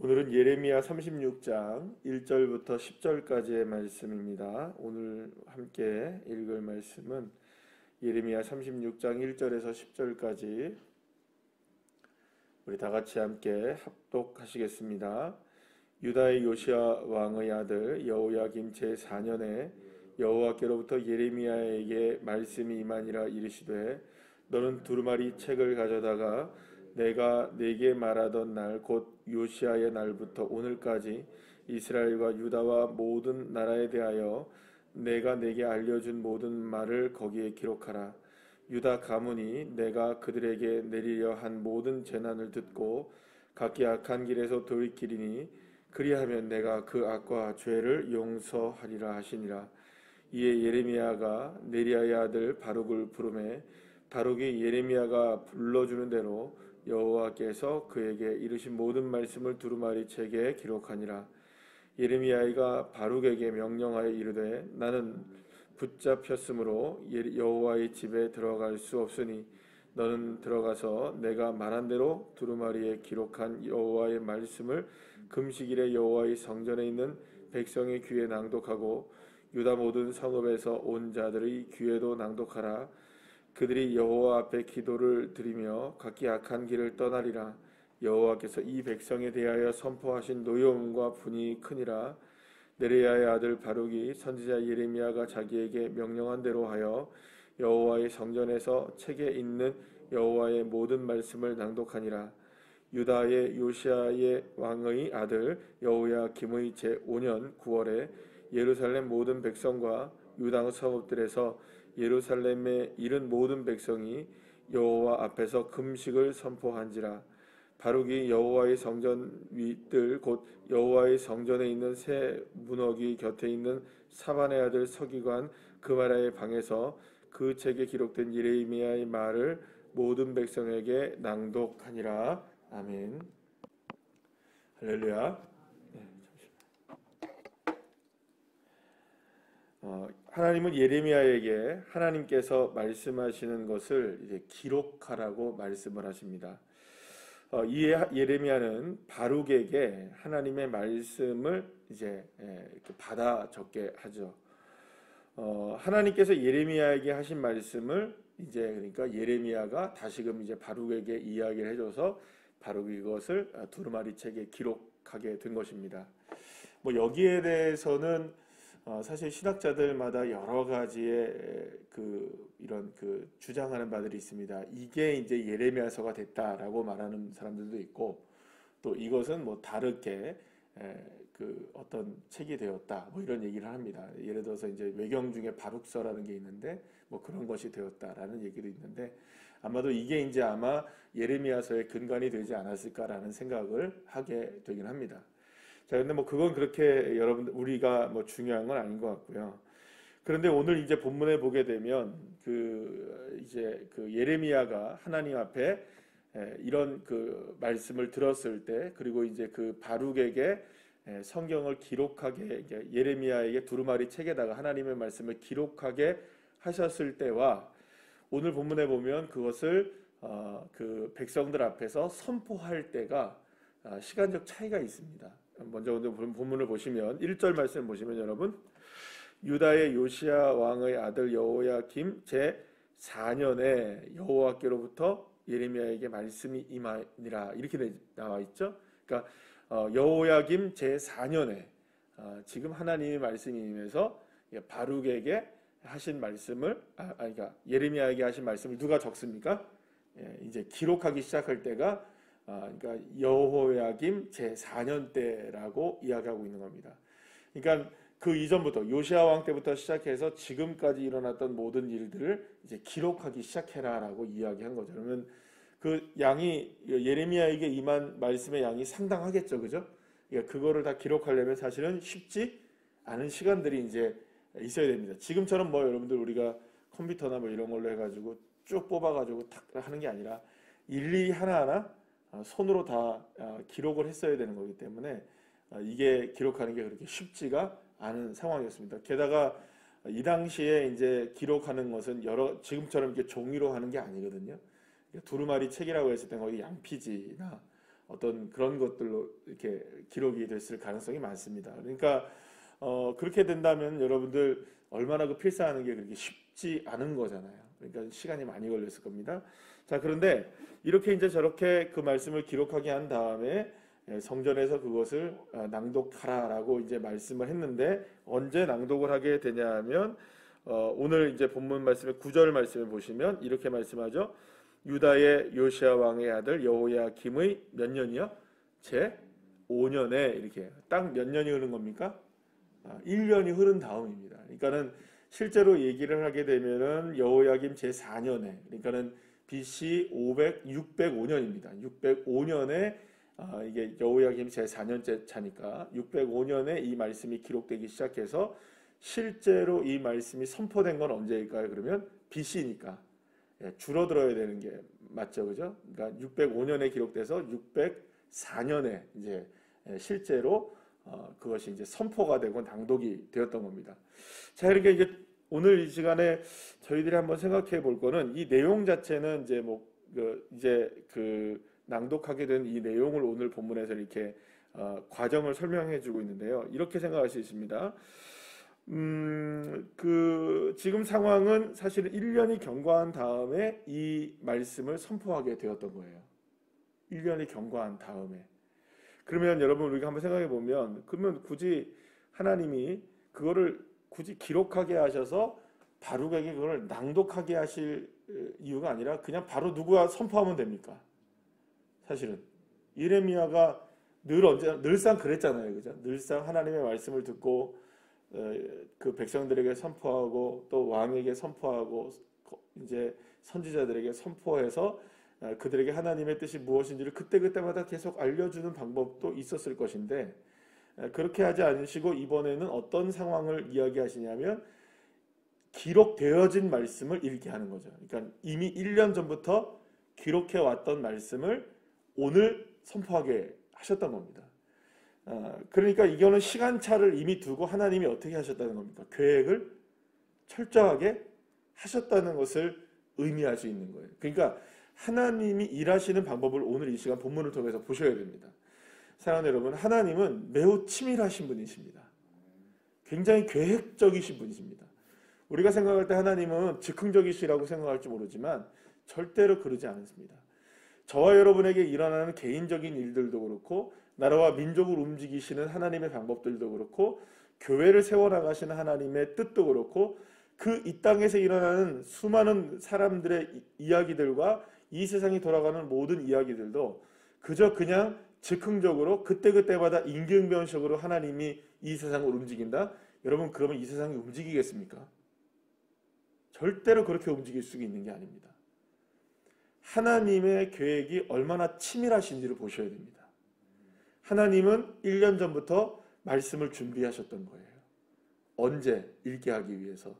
오늘은 예레미야 36장 1절부터 10절까지의 말씀입니다. 오늘 함께 읽을 말씀은 예레미야 36장 1절에서 10절까지 우리 다 같이 함께 합독하시겠습니다. 유다의 요시야 왕의 아들 여호야김 제4년에 여호와께로부터 예레미야에게 말씀이 임하니라. 이르시되 너는 두루마리 책을 가져다가 내가 네게 말하던 날 곧 요시야의 날부터 오늘까지 이스라엘과 유다와 모든 나라에 대하여 내가 네게 알려준 모든 말을 거기에 기록하라. 유다 가문이 내가 그들에게 내리려 한 모든 재난을 듣고 각기 악한 길에서 돌이키리니 그리하면 내가 그 악과 죄를 용서하리라 하시니라. 이에 예레미야가 네리야의 아들 바룩을 부르매 바룩이 예레미야가 불러주는 대로 여호와께서 그에게 이르신 모든 말씀을 두루마리 책에 기록하니라. 예레미야가 바룩에게 명령하여 이르되 나는 붙잡혔으므로 여호와의 집에 들어갈 수 없으니 너는 들어가서 내가 말한 대로 두루마리에 기록한 여호와의 말씀을 금식일에 여호와의 성전에 있는 백성의 귀에 낭독하고 유다 모든 성읍에서 온 자들의 귀에도 낭독하라. 그들이 여호와 앞에 기도를 드리며 각기 악한 길을 떠나리라. 여호와께서 이 백성에 대하여 선포하신 노여움과 분이 크니라. 네리야의 아들 바룩이 선지자 예레미야가 자기에게 명령한 대로 하여 여호와의 성전에서 책에 있는 여호와의 모든 말씀을 낭독하니라. 유다의 요시야의 왕의 아들 여호야김의 제5년 9월에 예루살렘 모든 백성과 유다 성읍들에서 예루살렘에 이른 모든 백성이 여호와 앞에서 금식을 선포한지라. 바룩이 여호와의 성전 위뜰 곧 여호와의 성전에 있는 새 문어기 곁에 있는 사반의 아들 서기관 그마라의 방에서 그 책에 기록된 예레미야의 말을 모든 백성에게 낭독하니라. 아멘. 할렐루야. 하나님은 예레미야에게 하나님께서 말씀하시는 것을 이제 기록하라고 말씀을 하십니다. 이 예레미야는 바룩에게 하나님의 말씀을 이제 받아 적게 하죠. 하나님께서 예레미야에게 하신 말씀을 이제 그러니까 예레미야가 다시금 이제 바룩에게 이야기를 해줘서 바룩이 이것을 두루마리 책에 기록하게 된 것입니다. 뭐 여기에 대해서는 사실 신학자들마다 여러 가지의 이런 주장하는 바들이 있습니다. 이게 이제 예레미야서가 됐다라고 말하는 사람들도 있고, 또 이것은 뭐 다르게 어떤 책이 되었다, 뭐 이런 얘기를 합니다. 예를 들어서 이제 외경 중에 바룩서라는 게 있는데, 뭐 그런 것이 되었다라는 얘기도 있는데, 아마도 이게 이제 아마 예레미야서의 근간이 되지 않았을까라는 생각을 하게 되긴 합니다. 자, 근데 뭐 그건 그렇게 여러분들 우리가 뭐 중요한 건 아닌 것 같고요. 그런데 오늘 이제 본문에 보게 되면 이제 예레미야가 하나님 앞에 이런 말씀을 들었을 때, 그리고 이제 바룩에게 성경을 기록하게, 이제 예레미야에게 두루마리 책에다가 하나님의 말씀을 기록하게 하셨을 때와 오늘 본문에 보면 그것을 백성들 앞에서 선포할 때가 시간적 차이가 있습니다. 먼저 오늘 본문을 보시면 1절 말씀을 보시면 여러분, 유다의 요시야 왕의 아들 여호야김 제4년에 여호와께로부터 예레미야에게 말씀이 임하니라, 이렇게 나와 있죠. 그러니까 여호야김 제4년에 지금 하나님의 말씀이 임해서 바룩에게 하신 말씀을 그러니까 예레미야에게 하신 말씀을 누가 적습니까? 이제 기록하기 시작할 때가 그러니까 여호야김 제4년 때라고 이야기하고 있는 겁니다. 그러니까 그 이전부터 요시야 왕 때부터 시작해서 지금까지 일어났던 모든 일들을 이제 기록하기 시작해라라고 이야기한 거죠. 그러면 그 양이 예레미야에게 임한 말씀의 양이 상당하겠죠, 그죠? 그러니까 그거를 다 기록하려면 사실은 쉽지 않은 시간들이 이제 있어야 됩니다. 지금처럼 뭐 여러분들 우리가 컴퓨터나 뭐 이런 걸로 해가지고 쭉 뽑아가지고 탁 하는 게 아니라 일일이 하나하나 손으로 다 기록을 했어야 되는 거기 때문에 이게 기록하는 게 그렇게 쉽지가 않은 상황이었습니다. 게다가 이 당시에 이제 기록하는 것은 지금처럼 이렇게 종이로 하는 게 아니거든요. 두루마리 책이라고 했을 때 거기 양피지나 어떤 그런 것들로 이렇게 기록이 됐을 가능성이 많습니다. 그러니까 그렇게 된다면 여러분들 얼마나 그 필사하는 게 그렇게 쉽지 않은 거잖아요. 그러니까 시간이 많이 걸렸을 겁니다. 자, 그런데 이렇게 이제 저렇게 그 말씀을 기록하게 한 다음에 성전에서 그것을 낭독하라라고 이제 말씀을 했는데 언제 낭독을 하게 되냐 하면 오늘 이제 본문 말씀의 9절 말씀을 보시면 이렇게 말씀하죠. 유다의 요시야 왕의 아들 여호야김의 몇 년이요? 제 5년에 이렇게 딱 몇 년이 흐른 겁니까? 1년이 흐른 다음입니다. 그러니까는 실제로 얘기를 하게 되면은 여호야김 제 4년에 그러니까는 BC 605년입니다. 605년에 이게 여호야김 제 4년째 차니까 605년에 이 말씀이 기록되기 시작해서 실제로 이 말씀이 선포된 건 언제일까요? 그러면 BC니까 줄어들어야 되는 게 맞죠, 그죠? 그러니까 605년에 기록돼서 604년에 이제 실제로 그것이 이제 선포가 되고 낭독이 되었던 겁니다. 자, 이렇게 이제 오늘 이 시간에 저희들이 한번 생각해 볼 거는 이 내용 자체는 이제 낭독하게 된 이 내용을 오늘 본문에서 이렇게 과정을 설명해 주고 있는데요. 이렇게 생각할 수 있습니다. 지금 상황은 사실은 1년이 경과한 다음에 이 말씀을 선포하게 되었던 거예요. 1년이 경과한 다음에. 그러면 여러분 우리가 한번 생각해 보면 그러면 굳이 하나님이 그거를 굳이 기록하게 하셔서 바룩에게 그걸 낭독하게 하실 이유가 아니라 그냥 바로 누구가 선포하면 됩니까? 사실은 예레미야가 늘상 그랬잖아요, 그죠? 늘상 하나님의 말씀을 듣고 그 백성들에게 선포하고 또 왕에게 선포하고 이제 선지자들에게 선포해서 그들에게 하나님의 뜻이 무엇인지를 그때그때마다 계속 알려주는 방법도 있었을 것인데 그렇게 하지 않으시고 이번에는 어떤 상황을 이야기하시냐면 기록되어진 말씀을 읽게 하는 거죠. 그러니까 이미 1년 전부터 기록해 왔던 말씀을 오늘 선포하게 하셨던 겁니다. 그러니까 이거는 시간차를 이미 두고 하나님이 어떻게 하셨다는 겁니까? 계획을 철저하게 하셨다는 것을 의미할 수 있는 거예요. 그러니까 하나님이 일하시는 방법을 오늘 이 시간 본문을 통해서 보셔야 됩니다. 사랑하는 여러분, 하나님은 매우 치밀하신 분이십니다. 굉장히 계획적이신 분이십니다. 우리가 생각할 때 하나님은 즉흥적이시라고 생각할지 모르지만 절대로 그러지 않습니다. 저와 여러분에게 일어나는 개인적인 일들도 그렇고 나라와 민족을 움직이시는 하나님의 방법들도 그렇고 교회를 세워나가시는 하나님의 뜻도 그렇고 그 이 땅에서 일어나는 수많은 사람들의 이야기들과 이 세상이 돌아가는 모든 이야기들도 그저 그냥 즉흥적으로 그때그때마다 임기응변식으로 하나님이 이 세상을 움직인다? 여러분 그러면 이 세상이 움직이겠습니까? 절대로 그렇게 움직일 수 있는 게 아닙니다. 하나님의 계획이 얼마나 치밀하신지를 보셔야 됩니다. 하나님은 1년 전부터 말씀을 준비하셨던 거예요. 언제 읽게 하기 위해서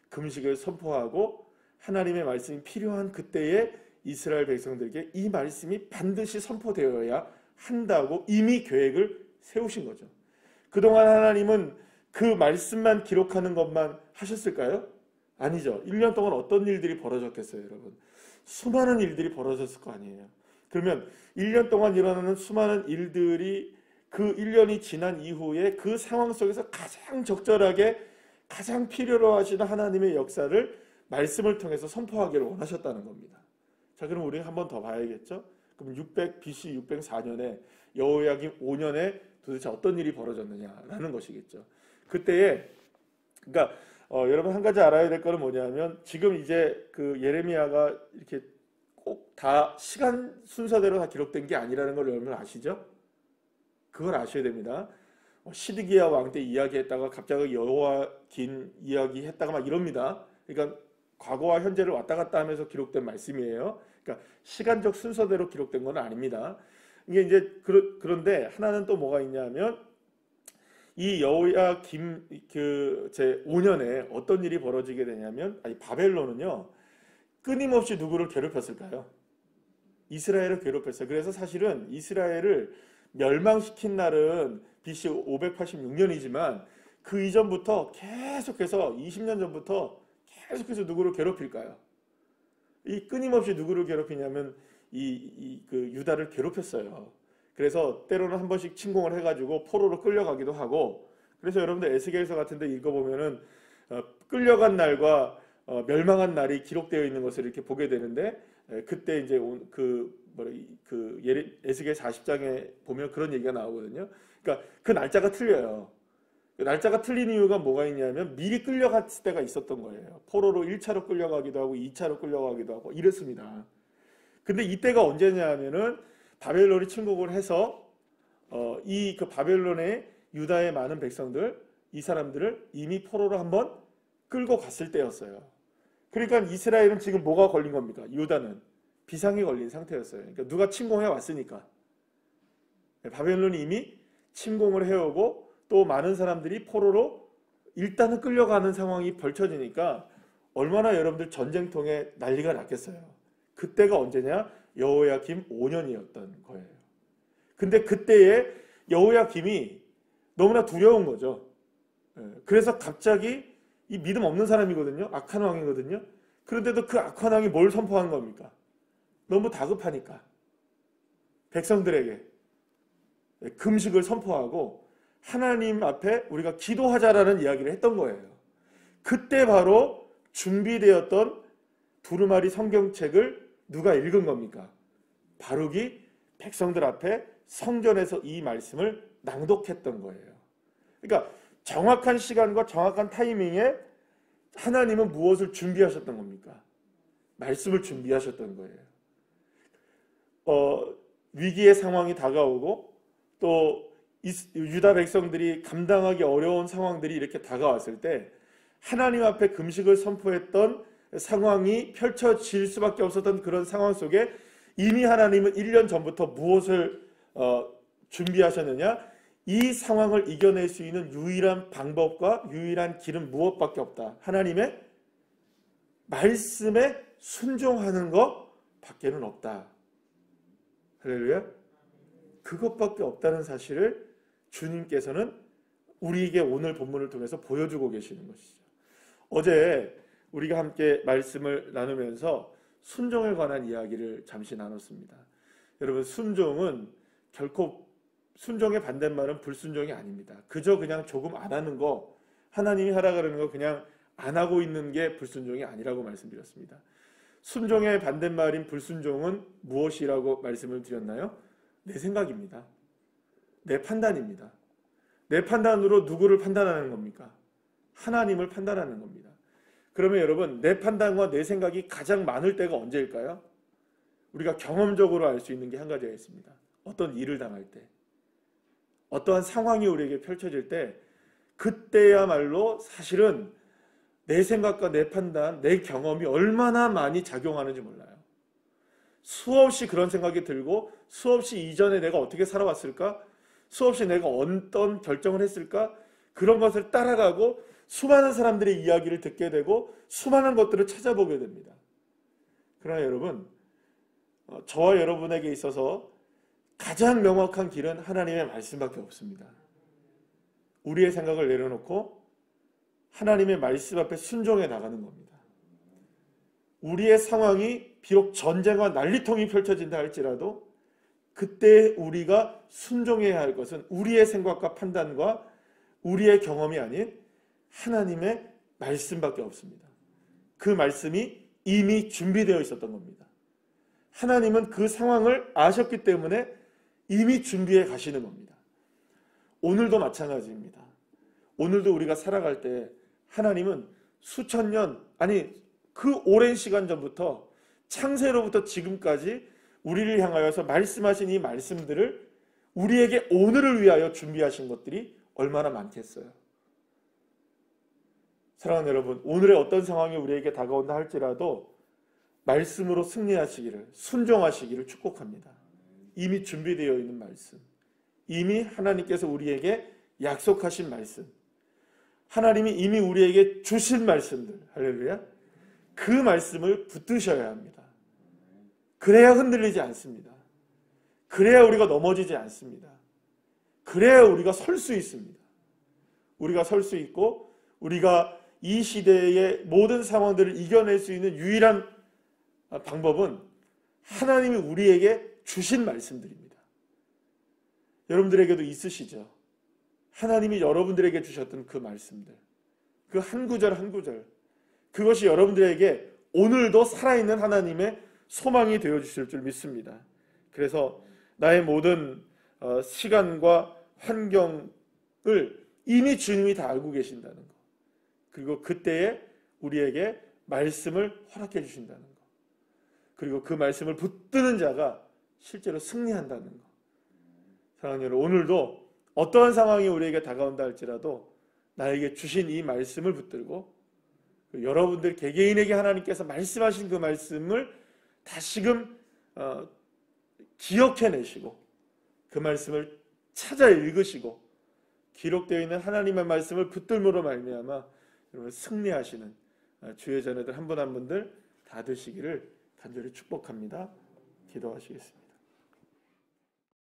금식을 선포하고 하나님의 말씀이 필요한 그때에 이스라엘 백성들에게 이 말씀이 반드시 선포되어야 한다고 이미 계획을 세우신 거죠. 그동안 하나님은 그 말씀만 기록하는 것만 하셨을까요? 아니죠. 1년 동안 어떤 일들이 벌어졌겠어요, 여러분? 수많은 일들이 벌어졌을 거 아니에요. 그러면 1년 동안 일어나는 수많은 일들이 그 1년이 지난 이후에 그 상황 속에서 가장 적절하게 가장 필요로 하시는 하나님의 역사를 말씀을 통해서 선포하기를 원하셨다는 겁니다. 자, 그럼 우리 한 번 더 봐야겠죠? 그럼 BC 604년에 여호야김 5년에 도대체 어떤 일이 벌어졌느냐라는 것이겠죠. 그때에 그러니까 여러분 한 가지 알아야 될 거는 뭐냐면 지금 이제 그 예레미야가 이렇게 꼭 다 시간 순서대로 다 기록된 게 아니라는 걸 여러분 아시죠? 그걸 아셔야 됩니다. 시드기야 왕 때 이야기했다가 갑자기 여호야김 이야기했다가 막 이럽니다. 그러니까 과거와 현재를 왔다 갔다 하면서 기록된 말씀이에요. 그러니까 시간적 순서대로 기록된 건 아닙니다. 이게 이제 그런데 하나는 또 뭐가 있냐면 이 여호야김 제 5년에 어떤 일이 벌어지게 되냐면 바벨론은요 끊임없이 누구를 괴롭혔을까요? 이스라엘을 괴롭혔어요. 그래서 사실은 이스라엘을 멸망시킨 날은 BC 586년이지만 그 이전부터 계속해서 20년 전부터 계속해서 누구를 괴롭힐까요? 이 끊임없이 누구를 괴롭히냐면 그 유다를 괴롭혔어요. 그래서 때로는 한 번씩 침공을 해가지고 포로로 끌려가기도 하고, 그래서 여러분들 에스겔서 같은데 읽어보면은 끌려간 날과 멸망한 날이 기록되어 있는 것을 이렇게 보게 되는데, 그때 이제 에스겔 40장에 보면 그런 얘기가 나오거든요. 그러니까 그 날짜가 틀려요. 그 날짜가 틀린 이유가 뭐가 있냐면 미리 끌려갔을 때가 있었던 거예요. 포로로 1차로 끌려가기도 하고 2차로 끌려가기도 하고 이랬습니다. 근데 이때가 언제냐 하면은 바벨론이 침공을 해서 그 바벨론의 유다의 많은 백성들, 이 사람들을 이미 포로로 한번 끌고 갔을 때였어요. 그러니까 이스라엘은 지금 뭐가 걸린 겁니까? 유다는 비상이 걸린 상태였어요. 그러니까 누가 침공해 왔으니까. 바벨론이 이미 침공을 해오고 또 많은 사람들이 포로로 일단은 끌려가는 상황이 벌쳐지니까 얼마나 여러분들 전쟁통에 난리가 났겠어요. 그때가 언제냐? 여호야김 5년이었던 거예요. 근데 그때에 여호야김이 너무나 두려운 거죠. 그래서 갑자기 이 믿음 없는 사람이거든요. 악한 왕이거든요. 그런데도 그 악한 왕이 뭘 선포한 겁니까? 너무 다급하니까 백성들에게 금식을 선포하고 하나님 앞에 우리가 기도하자라는 이야기를 했던 거예요. 그때 바로 준비되었던 두루마리 성경책을 누가 읽은 겁니까? 바룩이 백성들 앞에 성전에서 이 말씀을 낭독했던 거예요. 그러니까 정확한 시간과 정확한 타이밍에 하나님은 무엇을 준비하셨던 겁니까? 말씀을 준비하셨던 거예요. 위기의 상황이 다가오고 또 유다 백성들이 감당하기 어려운 상황들이 이렇게 다가왔을 때 하나님 앞에 금식을 선포했던 상황이 펼쳐질 수밖에 없었던 그런 상황 속에 이미 하나님은 1년 전부터 무엇을 준비하셨느냐? 이 상황을 이겨낼 수 있는 유일한 방법과 유일한 길은 무엇밖에 없다. 하나님의 말씀에 순종하는 것 밖에는 없다. 할렐루야. 그것밖에 없다는 사실을 주님께서는 우리에게 오늘 본문을 통해서 보여주고 계시는 것이죠. 어제 우리가 함께 말씀을 나누면서 순종에 관한 이야기를 잠시 나눴습니다. 여러분, 순종은 결코 순종의 반대말은 불순종이 아닙니다. 그저 그냥 조금 안 하는 거, 하나님이 하라 그러는 거 그냥 안 하고 있는 게 불순종이 아니라고 말씀드렸습니다. 순종의 반대말인 불순종은 무엇이라고 말씀을 드렸나요? 내 생각입니다. 내 판단입니다. 내 판단으로 누구를 판단하는 겁니까? 하나님을 판단하는 겁니다. 그러면 여러분, 내 판단과 내 생각이 가장 많을 때가 언제일까요? 우리가 경험적으로 알 수 있는 게 한 가지가 있습니다. 어떤 일을 당할 때, 어떠한 상황이 우리에게 펼쳐질 때, 그때야말로 사실은 내 생각과 내 판단, 내 경험이 얼마나 많이 작용하는지 몰라요. 수없이 그런 생각이 들고 수없이 이전에 내가 어떻게 살아왔을까? 수없이 내가 어떤 결정을 했을까? 그런 것을 따라가고 수많은 사람들의 이야기를 듣게 되고 수많은 것들을 찾아보게 됩니다. 그러나 여러분, 저와 여러분에게 있어서 가장 명확한 길은 하나님의 말씀밖에 없습니다. 우리의 생각을 내려놓고 하나님의 말씀 앞에 순종해 나가는 겁니다. 우리의 상황이 비록 전쟁과 난리통이 펼쳐진다 할지라도 그때 우리가 순종해야 할 것은 우리의 생각과 판단과 우리의 경험이 아닌 하나님의 말씀밖에 없습니다. 그 말씀이 이미 준비되어 있었던 겁니다. 하나님은 그 상황을 아셨기 때문에 이미 준비해 가시는 겁니다. 오늘도 마찬가지입니다. 오늘도 우리가 살아갈 때 하나님은 수천 년, 아니 그 오랜 시간 전부터 창세로부터 지금까지 우리를 향하여서 말씀하신 이 말씀들을 우리에게 오늘을 위하여 준비하신 것들이 얼마나 많겠어요. 사랑하는 여러분, 오늘의 어떤 상황이 우리에게 다가온다 할지라도 말씀으로 승리하시기를, 순종하시기를 축복합니다. 이미 준비되어 있는 말씀, 이미 하나님께서 우리에게 약속하신 말씀, 하나님이 이미 우리에게 주신 말씀들, 할렐루야, 그 말씀을 붙드셔야 합니다. 그래야 흔들리지 않습니다. 그래야 우리가 넘어지지 않습니다. 그래야 우리가 설 수 있습니다. 우리가 설 수 있고 우리가 이 시대의 모든 상황들을 이겨낼 수 있는 유일한 방법은 하나님이 우리에게 주신 말씀들입니다. 여러분들에게도 있으시죠? 하나님이 여러분들에게 주셨던 그 말씀들, 그 한 구절 한 구절, 그것이 여러분들에게 오늘도 살아있는 하나님의 소망이 되어 주실 줄 믿습니다. 그래서 나의 모든 시간과 환경을 이미 주님이 다 알고 계신다는 것, 그리고 그때에 우리에게 말씀을 허락해 주신다는 것, 그리고 그 말씀을 붙드는 자가 실제로 승리한다는 것. 사랑하는 여러분, 오늘도 어떠한 상황이 우리에게 다가온다 할지라도 나에게 주신 이 말씀을 붙들고 여러분들 개개인에게 하나님께서 말씀하신 그 말씀을 다시금 기억해내시고 그 말씀을 찾아 읽으시고 기록되어 있는 하나님의 말씀을 붙들므로 말미암아 여러분 승리하시는 주의 자녀들 한 분 한 분들 다 되시기를 간절히 축복합니다. 기도하시겠습니다.